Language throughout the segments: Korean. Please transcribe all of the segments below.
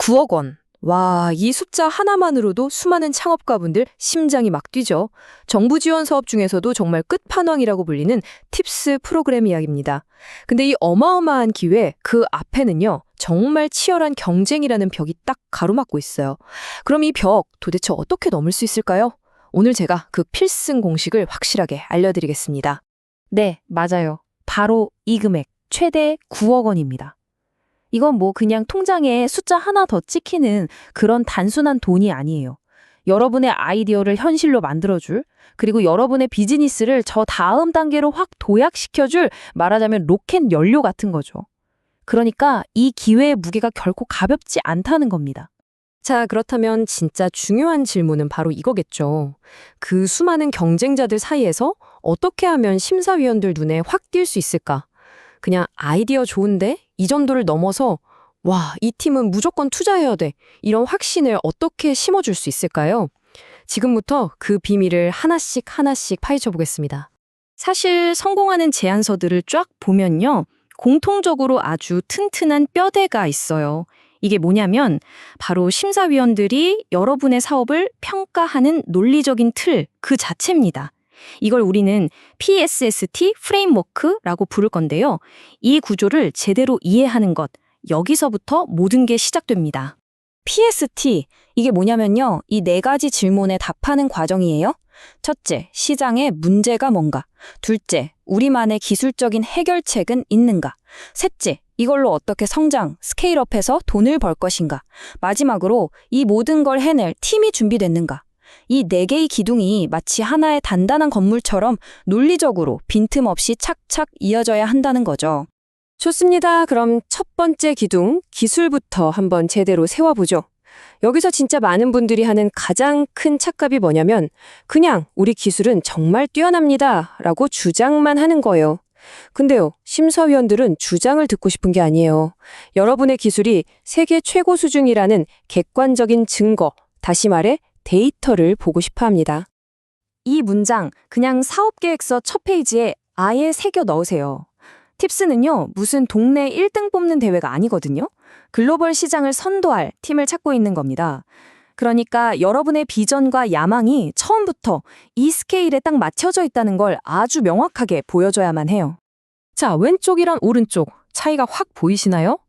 9억 원. 와, 이 숫자 하나만으로도 수많은 창업가분들 심장이 막 뛰죠. 정부 지원 사업 중에서도 정말 끝판왕이라고 불리는 팁스 프로그램 이야기입니다. 근데 이 어마어마한 기회, 그 앞에는요, 정말 치열한 경쟁이라는 벽이 딱 가로막고 있어요. 그럼 이 벽 도대체 어떻게 넘을 수 있을까요? 오늘 제가 그 필승 공식을 확실하게 알려드리겠습니다. 네, 맞아요. 바로 이 금액, 최대 9억 원입니다. 이건 뭐 그냥 통장에 숫자 하나 더 찍히는 그런 단순한 돈이 아니에요. 여러분의 아이디어를 현실로 만들어줄, 그리고 여러분의 비즈니스를 저 다음 단계로 확 도약시켜줄, 말하자면 로켓 연료 같은 거죠. 그러니까 이 기회의 무게가 결코 가볍지 않다는 겁니다. 자, 그렇다면 진짜 중요한 질문은 바로 이거겠죠. 그 수많은 경쟁자들 사이에서 어떻게 하면 심사위원들 눈에 확 띌 수 있을까? 그냥 아이디어 좋은데 이 정도를 넘어서 와, 이 팀은 무조건 투자해야 돼. 이런 확신을 어떻게 심어줄 수 있을까요? 지금부터 그 비밀을 하나씩 파헤쳐 보겠습니다. 사실 성공하는 제안서들을 쫙 보면요. 공통적으로 아주 튼튼한 뼈대가 있어요. 이게 뭐냐면 바로 심사위원들이 여러분의 사업을 평가하는 논리적인 틀 그 자체입니다. 이걸 우리는 PSST 프레임워크라고 부를 건데요. 이 구조를 제대로 이해하는 것, 여기서부터 모든 게 시작됩니다. PST, 이게 뭐냐면요. 이 네 가지 질문에 답하는 과정이에요. 첫째, 시장에 문제가 뭔가. 둘째, 우리만의 기술적인 해결책은 있는가. 셋째, 이걸로 어떻게 성장, 스케일업해서 돈을 벌 것인가. 마지막으로 이 모든 걸 해낼 팀이 준비됐는가. 이 네 개의 기둥이 마치 하나의 단단한 건물처럼 논리적으로 빈틈없이 착착 이어져야 한다는 거죠. 좋습니다. 그럼 첫 번째 기둥, 기술부터 한번 제대로 세워보죠. 여기서 진짜 많은 분들이 하는 가장 큰 착각이 뭐냐면 그냥 우리 기술은 정말 뛰어납니다 라고 주장만 하는 거예요. 근데요, 심사위원들은 주장을 듣고 싶은 게 아니에요. 여러분의 기술이 세계 최고 수준이라는 객관적인 증거, 다시 말해 데이터를 보고 싶어 합니다. 이 문장 그냥 사업계획서 첫 페이지에 아예 새겨 넣으세요. 팁스는요, 무슨 동네 1등 뽑는 대회가 아니거든요. 글로벌 시장을 선도할 팀을 찾고 있는 겁니다. 그러니까 여러분의 비전과 야망이 처음부터 이 스케일에 딱 맞춰져 있다는 걸 아주 명확하게 보여줘야만 해요. 자, 왼쪽이랑 오른쪽 차이가 확 보이시나요?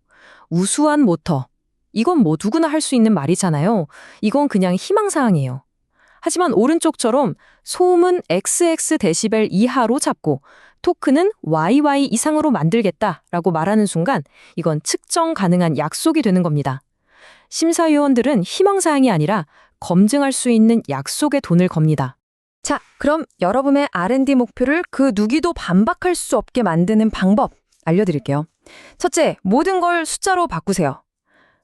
우수한 모터. 이건 뭐 누구나 할 수 있는 말이잖아요. 이건 그냥 희망사항이에요. 하지만 오른쪽처럼 소음은 XX 데시벨 이하로 잡고 토크는 YY 이상으로 만들겠다라고 말하는 순간 이건 측정 가능한 약속이 되는 겁니다. 심사위원들은 희망사항이 아니라 검증할 수 있는 약속에 돈을 겁니다. 자, 그럼 여러분의 R&D 목표를 그 누구도 반박할 수 없게 만드는 방법 알려드릴게요. 첫째, 모든 걸 숫자로 바꾸세요.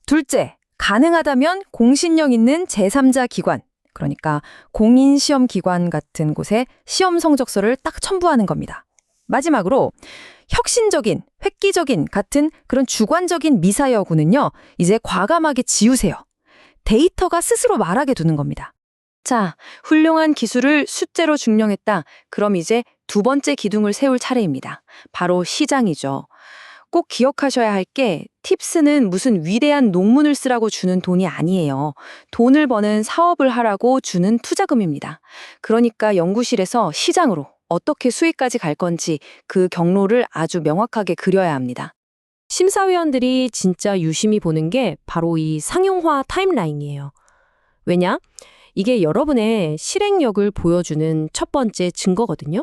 둘째, 가능하다면 공신력 있는 제3자 기관, 그러니까 공인시험기관 같은 곳에 시험 성적서를 딱 첨부하는 겁니다. 마지막으로 혁신적인, 획기적인 같은 그런 주관적인 미사여구는요, 이제 과감하게 지우세요. 데이터가 스스로 말하게 두는 겁니다. 자, 훌륭한 기술을 숫자로 증명했다. 그럼 이제 두 번째 기둥을 세울 차례입니다. 바로 시장이죠. 꼭 기억하셔야 할 게 팁스는 무슨 위대한 논문을 쓰라고 주는 돈이 아니에요. 돈을 버는 사업을 하라고 주는 투자금입니다. 그러니까 연구실에서 시장으로 어떻게 수익까지 갈 건지 그 경로를 아주 명확하게 그려야 합니다. 심사위원들이 진짜 유심히 보는 게 바로 이 상용화 타임라인이에요. 왜냐? 이게 여러분의 실행력을 보여주는 첫 번째 증거거든요.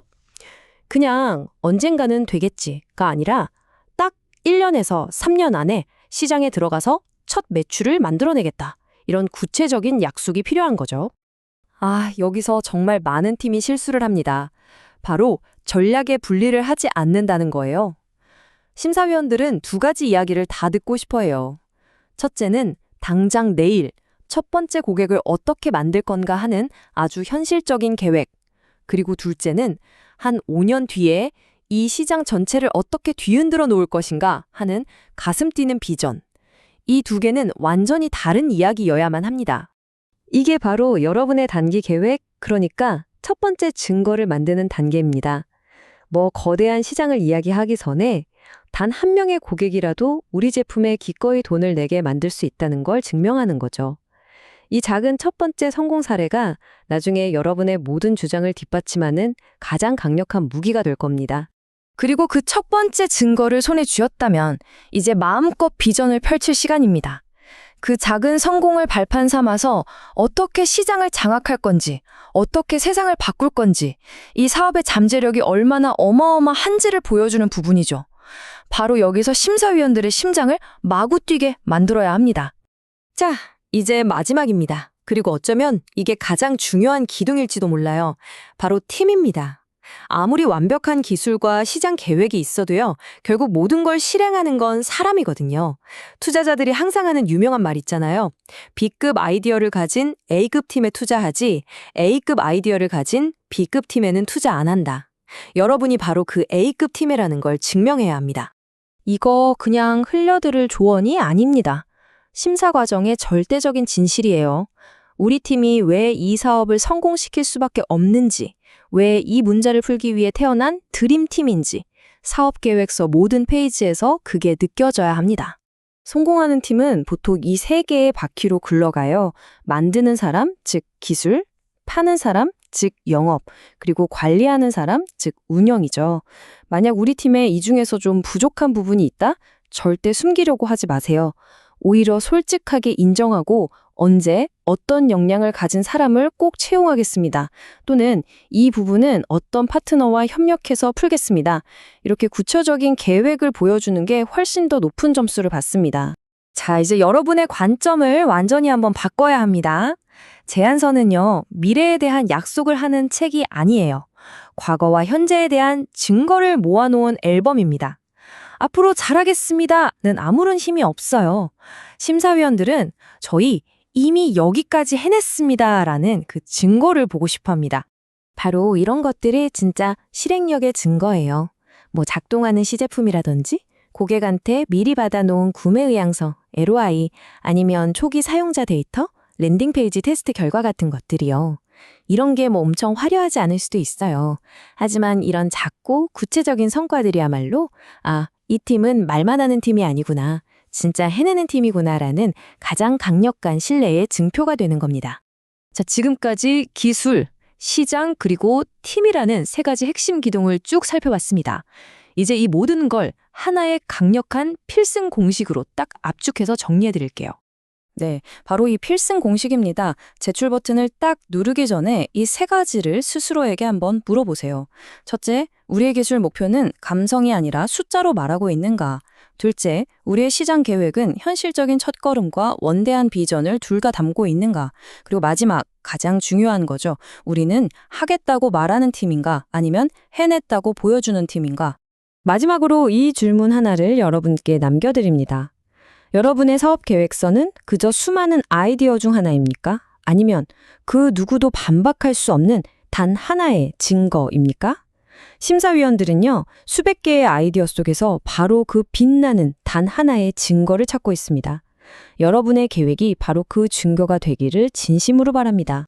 그냥 언젠가는 되겠지가 아니라 딱 1년에서 3년 안에 시장에 들어가서 첫 매출을 만들어내겠다. 이런 구체적인 약속이 필요한 거죠. 아, 여기서 정말 많은 팀이 실수를 합니다. 바로 전략의 분리를 하지 않는다는 거예요. 심사위원들은 두 가지 이야기를 다 듣고 싶어 해요. 첫째는 당장 내일 첫 번째 고객을 어떻게 만들 건가 하는 아주 현실적인 계획. 그리고 둘째는 한 5년 뒤에 이 시장 전체를 어떻게 뒤흔들어 놓을 것인가 하는 가슴 뛰는 비전. 이 두 개는 완전히 다른 이야기여야만 합니다. 이게 바로 여러분의 단기 계획, 그러니까 첫 번째 증거를 만드는 단계입니다. 뭐 거대한 시장을 이야기하기 전에 단 한 명의 고객이라도 우리 제품에 기꺼이 돈을 내게 만들 수 있다는 걸 증명하는 거죠. 이 작은 첫 번째 성공 사례가 나중에 여러분의 모든 주장을 뒷받침하는 가장 강력한 무기가 될 겁니다. 그리고 그 첫 번째 증거를 손에 쥐었다면 이제 마음껏 비전을 펼칠 시간입니다. 그 작은 성공을 발판 삼아서 어떻게 시장을 장악할 건지, 어떻게 세상을 바꿀 건지, 이 사업의 잠재력이 얼마나 어마어마한지를 보여주는 부분이죠. 바로 여기서 심사위원들의 심장을 마구 뛰게 만들어야 합니다. 자, 이제 마지막입니다. 그리고 어쩌면 이게 가장 중요한 기둥일지도 몰라요. 바로 팀입니다. 아무리 완벽한 기술과 시장 계획이 있어도요, 결국 모든 걸 실행하는 건 사람이거든요. 투자자들이 항상 하는 유명한 말 있잖아요. B급 아이디어를 가진 A급 팀에 투자하지, A급 아이디어를 가진 B급 팀에는 투자 안 한다. 여러분이 바로 그 A급 팀이라는 걸 증명해야 합니다. 이거 그냥 흘려들을 조언이 아닙니다. 심사 과정의 절대적인 진실이에요. 우리 팀이 왜 이 사업을 성공시킬 수밖에 없는지, 왜 이 문제를 풀기 위해 태어난 드림팀인지 사업계획서 모든 페이지에서 그게 느껴져야 합니다. 성공하는 팀은 보통 이 세 개의 바퀴로 굴러가요. 만드는 사람, 즉 기술, 파는 사람, 즉 영업, 그리고 관리하는 사람, 즉 운영이죠. 만약 우리 팀에 이 중에서 좀 부족한 부분이 있다? 절대 숨기려고 하지 마세요. 오히려 솔직하게 인정하고 언제 어떤 역량을 가진 사람을 꼭 채용하겠습니다. 또는 이 부분은 어떤 파트너와 협력해서 풀겠습니다. 이렇게 구체적인 계획을 보여주는 게 훨씬 더 높은 점수를 받습니다. 자, 이제 여러분의 관점을 완전히 한번 바꿔야 합니다. 제안서는요, 미래에 대한 약속을 하는 책이 아니에요. 과거와 현재에 대한 증거를 모아놓은 앨범입니다. 앞으로 잘하겠습니다는 아무런 힘이 없어요. 심사위원들은 저희 이미 여기까지 해냈습니다라는 그 증거를 보고 싶어 합니다. 바로 이런 것들이 진짜 실행력의 증거예요. 뭐 작동하는 시제품이라든지 고객한테 미리 받아놓은 구매 의향서, ROI, 아니면 초기 사용자 데이터, 랜딩페이지 테스트 결과 같은 것들이요. 이런 게 뭐 엄청 화려하지 않을 수도 있어요. 하지만 이런 작고 구체적인 성과들이야말로 이 팀은 말만 하는 팀이 아니구나, 진짜 해내는 팀이구나라는 가장 강력한 신뢰의 증표가 되는 겁니다. 자, 지금까지 기술, 시장, 그리고 팀이라는 세 가지 핵심 기둥을 쭉 살펴봤습니다. 이제 이 모든 걸 하나의 강력한 필승 공식으로 딱 압축해서 정리해드릴게요. 네, 바로 이 필승 공식입니다. 제출 버튼을 딱 누르기 전에 이 세 가지를 스스로에게 한번 물어보세요. 첫째, 우리의 기술 목표는 감성이 아니라 숫자로 말하고 있는가? 둘째, 우리의 시장 계획은 현실적인 첫걸음과 원대한 비전을 둘 다 담고 있는가? 그리고 마지막, 가장 중요한 거죠. 우리는 하겠다고 말하는 팀인가? 아니면 해냈다고 보여주는 팀인가? 마지막으로 이 질문 하나를 여러분께 남겨드립니다. 여러분의 사업 계획서는 그저 수많은 아이디어 중 하나입니까? 아니면 그 누구도 반박할 수 없는 단 하나의 증거입니까? 심사위원들은요, 수백 개의 아이디어 속에서 바로 그 빛나는 단 하나의 증거를 찾고 있습니다. 여러분의 계획이 바로 그 증거가 되기를 진심으로 바랍니다.